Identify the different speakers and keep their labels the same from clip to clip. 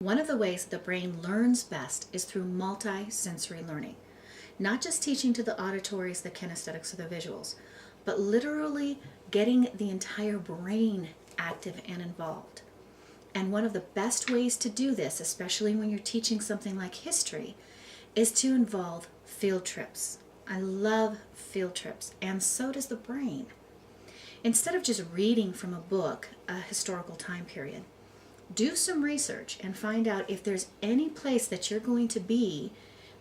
Speaker 1: One of the ways the brain learns best is through multi-sensory learning. Not just teaching to the auditories, the kinesthetics, or the visuals, but literally getting the entire brain active and involved. And one of the best ways to do this, especially when you're teaching something like history, is to involve field trips. I love field trips, and so does the brain. Instead of just reading from a book a historical time period, do some research and find out if there's any place that you're going to be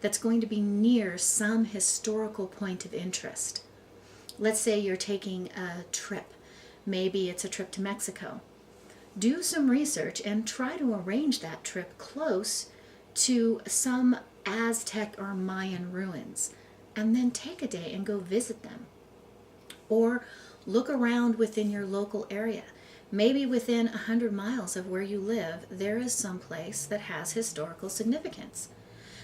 Speaker 1: that's going to be near some historical point of interest. Let's say you're taking a trip. Maybe it's a trip to Mexico. Do some research and try to arrange that trip close to some Aztec or Mayan ruins, and then take a day and go visit them. Or look around within your local area. Maybe within 100 miles of where you live, there is some place that has historical significance.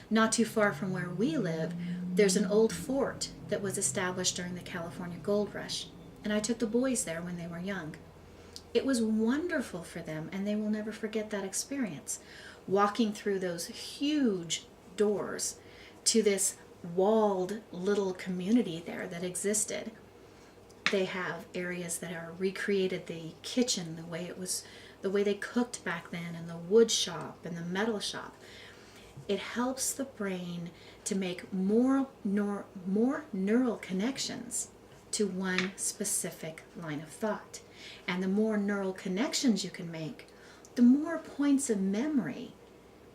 Speaker 1: Not too far from where we live, there's an old fort that was established during the California Gold Rush, and I took the boys there when they were young. It was wonderful for them, and they will never forget that experience. Walking through those huge doors to this walled little community there that existed. They have areas that are recreated, the kitchen, the way they cooked back then, and the wood shop and the metal shop. It helps the brain to make more neural connections to one specific line of thought. And the more neural connections you can make, the more points of memory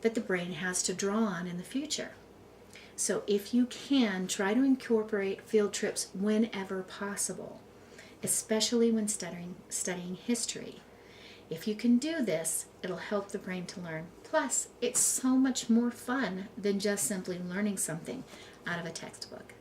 Speaker 1: that the brain has to draw on in the future. So if you can, try to incorporate field trips whenever possible, especially when studying history. If you can do this, it'll help the brain to learn. Plus, it's so much more fun than just simply learning something out of a textbook.